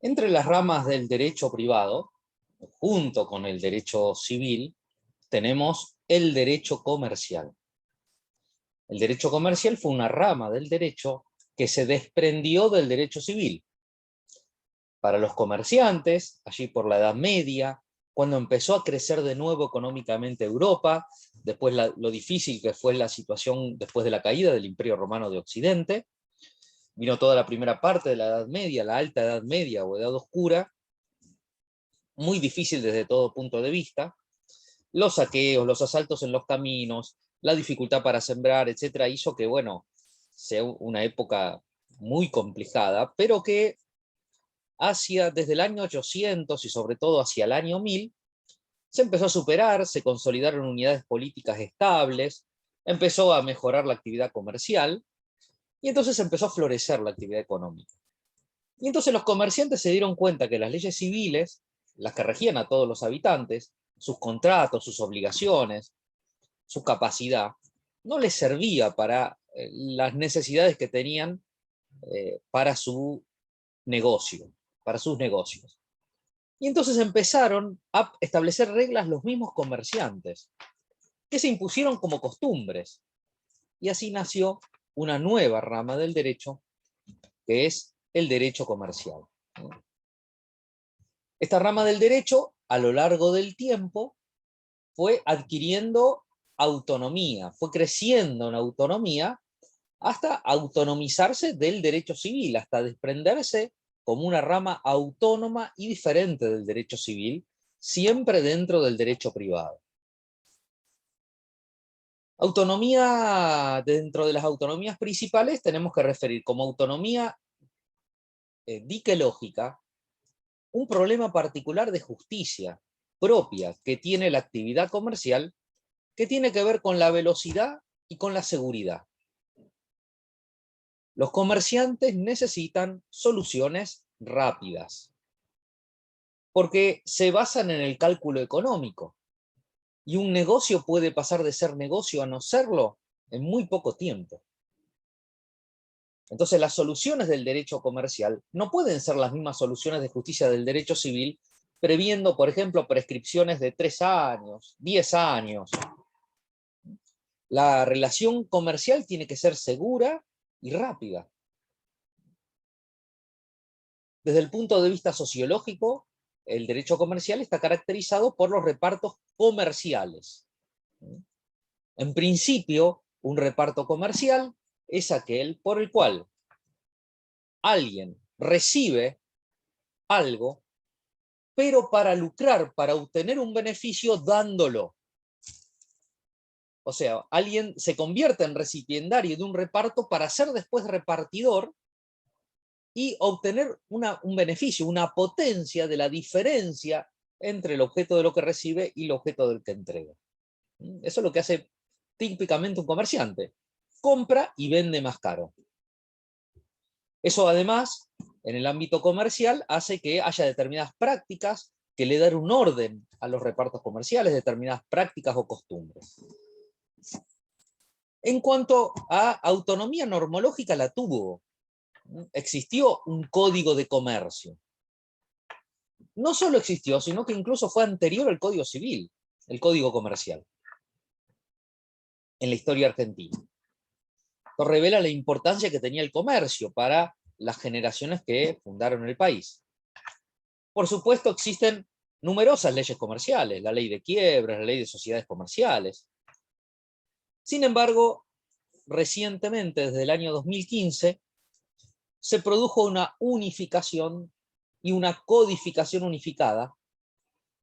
Entre las ramas del derecho privado, junto con el derecho civil, tenemos el derecho comercial. El derecho comercial fue una rama del derecho que se desprendió del derecho civil. Para los comerciantes, allí por la Edad Media, cuando empezó a crecer de nuevo económicamente Europa, después lo difícil que fue la situación después de la caída del Imperio Romano de Occidente, vino toda la primera parte de la Edad Media, la Alta Edad Media o Edad Oscura, muy difícil desde todo punto de vista, los saqueos, los asaltos en los caminos, la dificultad para sembrar, etcétera, hizo que, bueno, sea una época muy complicada, pero que desde el año 800 y sobre todo hacia el año 1000, se empezó a superar, se consolidaron unidades políticas estables, empezó a mejorar la actividad comercial, y entonces empezó a florecer la actividad económica. Y entonces los comerciantes se dieron cuenta que las leyes civiles, las que regían a todos los habitantes, sus contratos, sus obligaciones, su capacidad, no les servía para las necesidades que tenían para su negocio, para sus negocios. Y entonces empezaron a establecer reglas los mismos comerciantes, que se impusieron como costumbres. Y así nació una nueva rama del derecho, que es el derecho comercial. Esta rama del derecho, a lo largo del tiempo, fue adquiriendo autonomía, fue creciendo en autonomía hasta autonomizarse del derecho civil, hasta desprenderse como una rama autónoma y diferente del derecho civil, siempre dentro del derecho privado. Autonomía, dentro de las autonomías principales tenemos que referir como autonomía dique lógica, un problema particular de justicia propia que tiene la actividad comercial, que tiene que ver con la velocidad y con la seguridad. Los comerciantes necesitan soluciones rápidas, porque se basan en el cálculo económico, y un negocio puede pasar de ser negocio a no serlo en muy poco tiempo. Entonces las soluciones del derecho comercial no pueden ser las mismas soluciones de justicia del derecho civil, previendo, por ejemplo, prescripciones de 3 años, 10 años. La relación comercial tiene que ser segura y rápida. Desde el punto de vista sociológico, el derecho comercial está caracterizado por los repartos comerciales. En principio, un reparto comercial es aquel por el cual alguien recibe algo, pero para lucrar, para obtener un beneficio dándolo. O sea, alguien se convierte en recipiendario de un reparto para ser después repartidor y obtener un beneficio, una potencia de la diferencia entre el objeto de lo que recibe y el objeto del que entrega. Eso es lo que hace típicamente un comerciante. Compra y vende más caro. Eso además, en el ámbito comercial, hace que haya determinadas prácticas que le dan un orden a los repartos comerciales, determinadas prácticas o costumbres. En cuanto a autonomía normológica, la tuvo. Existió un código de comercio. No solo existió, sino que incluso fue anterior al Código Civil, el Código Comercial, en la historia argentina. Esto revela la importancia que tenía el comercio para las generaciones que fundaron el país. Por supuesto, existen numerosas leyes comerciales, la ley de quiebras, la ley de sociedades comerciales. Sin embargo, recientemente, desde el año 2015, se produjo una unificación y una codificación unificada.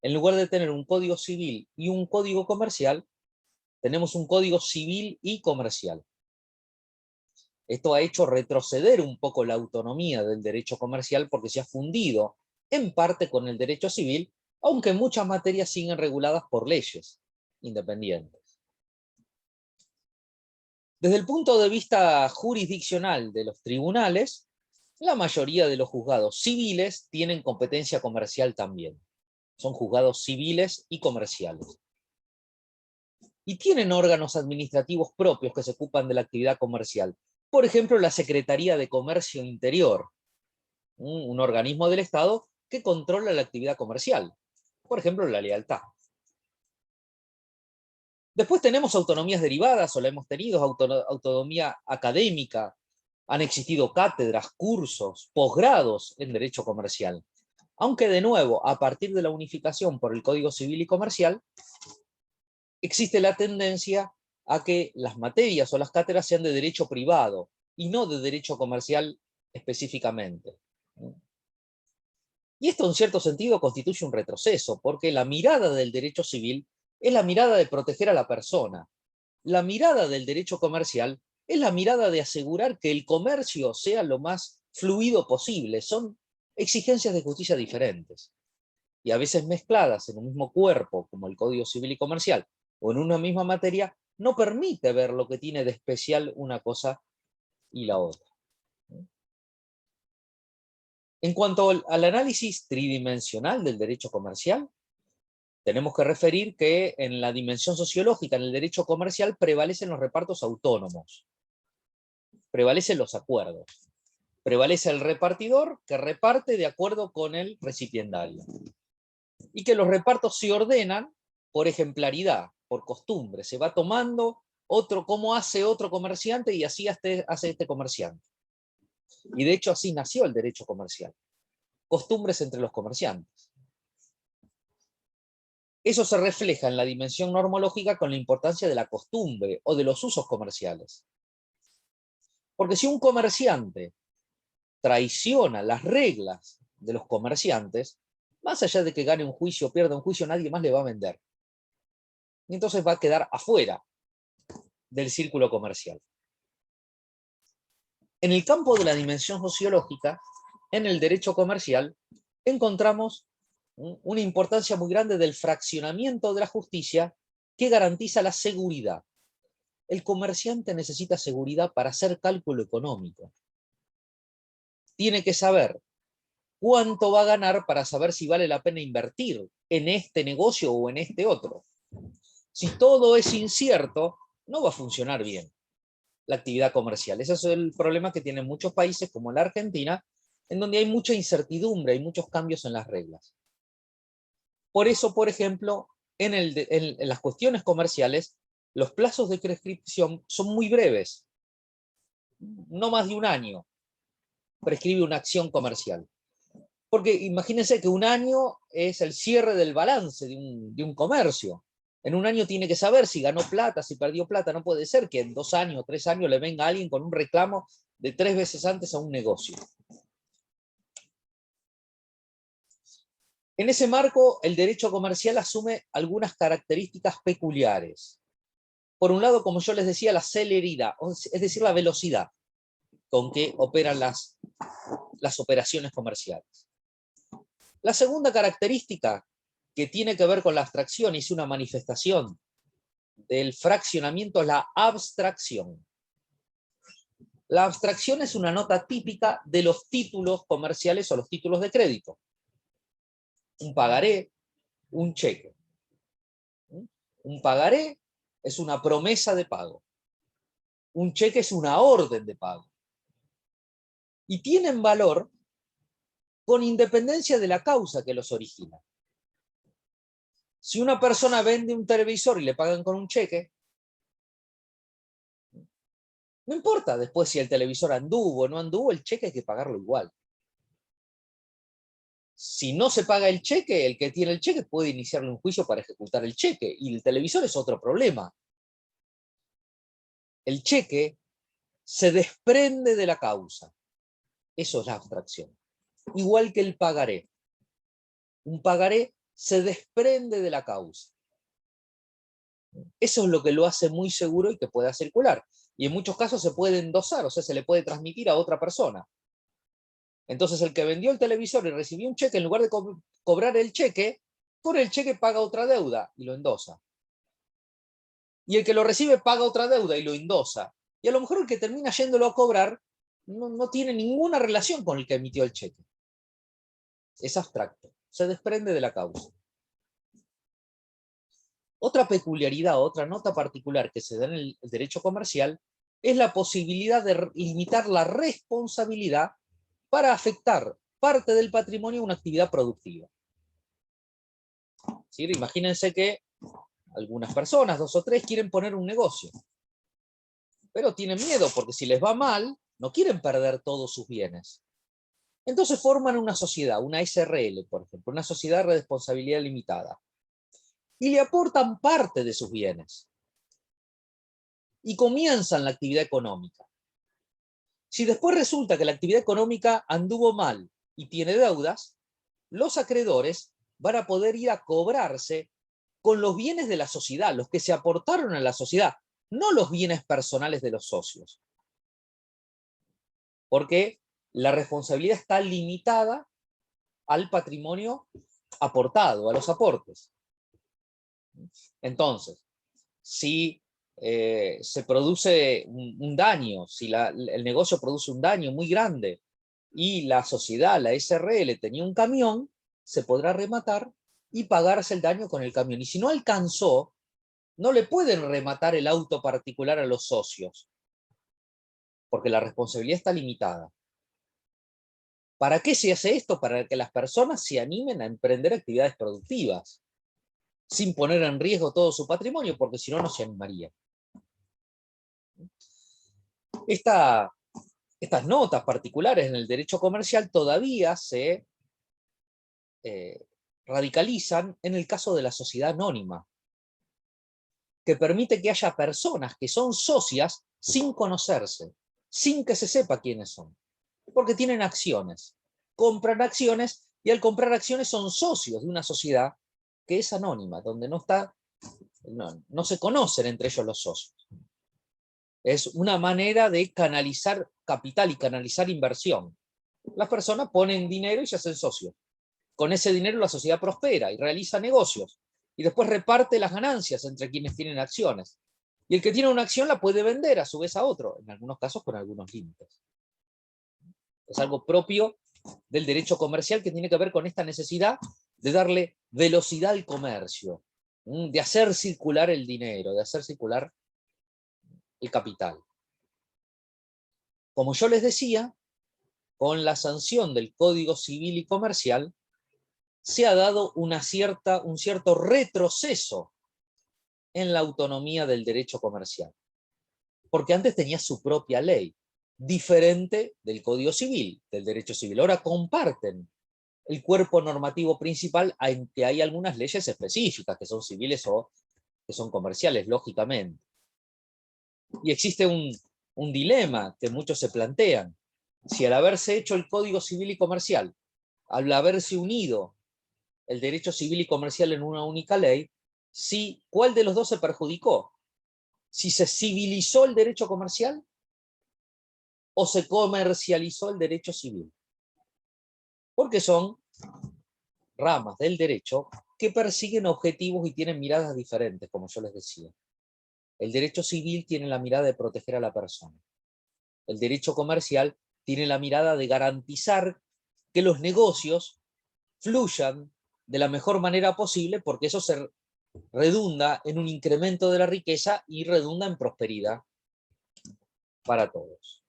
En lugar de tener un código civil y un código comercial, tenemos un código civil y comercial. Esto ha hecho retroceder un poco la autonomía del derecho comercial porque se ha fundido en parte con el derecho civil, aunque muchas materias siguen reguladas por leyes independientes. Desde el punto de vista jurisdiccional de los tribunales, la mayoría de los juzgados civiles tienen competencia comercial también. Son juzgados civiles y comerciales. Y tienen órganos administrativos propios que se ocupan de la actividad comercial. Por ejemplo, la Secretaría de Comercio Interior, un organismo del Estado que controla la actividad comercial, por ejemplo, la lealtad. Después tenemos autonomías derivadas, o la hemos tenido, autonomía académica, han existido cátedras, cursos, posgrados en derecho comercial. Aunque de nuevo, a partir de la unificación por el Código Civil y Comercial, existe la tendencia a que las materias o las cátedras sean de derecho privado y no de derecho comercial específicamente. Y esto en cierto sentido constituye un retroceso, porque la mirada del derecho civil es la mirada de proteger a la persona. La mirada del derecho comercial es la mirada de asegurar que el comercio sea lo más fluido posible. Son exigencias de justicia diferentes. Y a veces mezcladas en un mismo cuerpo, como el Código Civil y Comercial, o en una misma materia, no permite ver lo que tiene de especial una cosa y la otra. En cuanto al análisis tridimensional del derecho comercial, tenemos que referir que en la dimensión sociológica, en el derecho comercial, prevalecen los repartos autónomos, prevalecen los acuerdos, prevalece el repartidor que reparte de acuerdo con el recipiendario, y que los repartos se ordenan por ejemplaridad, por costumbre, se va tomando cómo hace otro comerciante y así hace este comerciante. Y de hecho así nació el derecho comercial. Costumbres entre los comerciantes. Eso se refleja en la dimensión normológica con la importancia de la costumbre o de los usos comerciales. Porque si un comerciante traiciona las reglas de los comerciantes, más allá de que gane un juicio o pierda un juicio, nadie más le va a vender. Y entonces va a quedar afuera del círculo comercial. En el campo de la dimensión sociológica, en el derecho comercial, encontramos una importancia muy grande del fraccionamiento de la justicia que garantiza la seguridad. El comerciante necesita seguridad para hacer cálculo económico. Tiene que saber cuánto va a ganar para saber si vale la pena invertir en este negocio o en este otro. Si todo es incierto, no va a funcionar bien la actividad comercial. Ese es el problema que tienen muchos países, como la Argentina, en donde hay mucha incertidumbre, hay muchos cambios en las reglas. Por eso, por ejemplo, en las cuestiones comerciales, los plazos de prescripción son muy breves. No más de un año prescribe una acción comercial. Porque imagínense que un año es el cierre del balance de un comercio. En un año tiene que saber si ganó plata, si perdió plata. No puede ser que en 2 años, 3 años le venga alguien con un reclamo de 3 veces antes a un negocio. En ese marco, el derecho comercial asume algunas características peculiares. Por un lado, como yo les decía, la celeridad, es decir, la velocidad con que operan las operaciones comerciales. La segunda característica, que tiene que ver con la abstracción y es una manifestación del fraccionamiento, es la abstracción. La abstracción es una nota típica de los títulos comerciales o los títulos de crédito. Un pagaré, un cheque. Un pagaré es una promesa de pago. Un cheque es una orden de pago. Y tienen valor con independencia de la causa que los origina. Si una persona vende un televisor y le pagan con un cheque, no importa después si el televisor anduvo o no anduvo, el cheque hay que pagarlo igual. Si no se paga el cheque, el que tiene el cheque puede iniciarle un juicio para ejecutar el cheque, y el televisor es otro problema. El cheque se desprende de la causa. Eso es la abstracción. Igual que el pagaré. Un pagaré se desprende de la causa. Eso es lo que lo hace muy seguro y que pueda circular. Y en muchos casos se puede endosar, o sea, se le puede transmitir a otra persona. Entonces el que vendió el televisor y recibió un cheque, en lugar de cobrar el cheque, por el cheque paga otra deuda y lo endosa. Y el que lo recibe paga otra deuda y lo endosa. Y a lo mejor el que termina yéndolo a cobrar no tiene ninguna relación con el que emitió el cheque. Es abstracto, se desprende de la causa. Otra peculiaridad, otra nota particular que se da en el derecho comercial es la posibilidad de limitar la responsabilidad para afectar parte del patrimonio a una actividad productiva. ¿Sí? Imagínense que algunas personas, 2 o 3, quieren poner un negocio, pero tienen miedo porque si les va mal, no quieren perder todos sus bienes. Entonces forman una sociedad, una SRL, por ejemplo, una sociedad de responsabilidad limitada, y le aportan parte de sus bienes. Y comienzan la actividad económica. Si después resulta que la actividad económica anduvo mal y tiene deudas, los acreedores van a poder ir a cobrarse con los bienes de la sociedad, los que se aportaron a la sociedad, no los bienes personales de los socios. Porque la responsabilidad está limitada al patrimonio aportado, a los aportes. Entonces, si se produce un daño, si el negocio produce un daño muy grande y la sociedad, la SRL, tenía un camión, se podrá rematar y pagarse el daño con el camión. Y si no alcanzó, no le pueden rematar el auto particular a los socios, porque la responsabilidad está limitada. ¿Para qué se hace esto? Para que las personas se animen a emprender actividades productivas, sin poner en riesgo todo su patrimonio, porque si no, no se animaría. Estas notas particulares en el derecho comercial todavía se radicalizan en el caso de la sociedad anónima, que permite que haya personas que son socias sin conocerse, sin que se sepa quiénes son, porque tienen acciones, compran acciones y al comprar acciones son socios de una sociedad que es anónima, donde no se conocen entre ellos los socios. Es una manera de canalizar capital y canalizar inversión. Las personas ponen dinero y se hacen socios. Con ese dinero la sociedad prospera y realiza negocios. Y después reparte las ganancias entre quienes tienen acciones. Y el que tiene una acción la puede vender a su vez a otro, en algunos casos con algunos límites. Es algo propio del derecho comercial que tiene que ver con esta necesidad de darle velocidad al comercio, de hacer circular el dinero, de hacer circular el capital. Como yo les decía, con la sanción del Código Civil y Comercial, se ha dado un cierto retroceso en la autonomía del derecho comercial. Porque antes tenía su propia ley, diferente del Código Civil, del derecho civil. Ahora comparten el cuerpo normativo principal, aunque hay algunas leyes específicas que son civiles o que son comerciales, lógicamente. Y existe un dilema que muchos se plantean. Si al haberse hecho el Código Civil y Comercial, al haberse unido el derecho civil y comercial en una única ley, ¿cuál de los dos se perjudicó? ¿Si se civilizó el derecho comercial o se comercializó el derecho civil? Porque son ramas del derecho que persiguen objetivos y tienen miradas diferentes, como yo les decía. El derecho civil tiene la mirada de proteger a la persona. El derecho comercial tiene la mirada de garantizar que los negocios fluyan de la mejor manera posible, porque eso se redunda en un incremento de la riqueza y redunda en prosperidad para todos.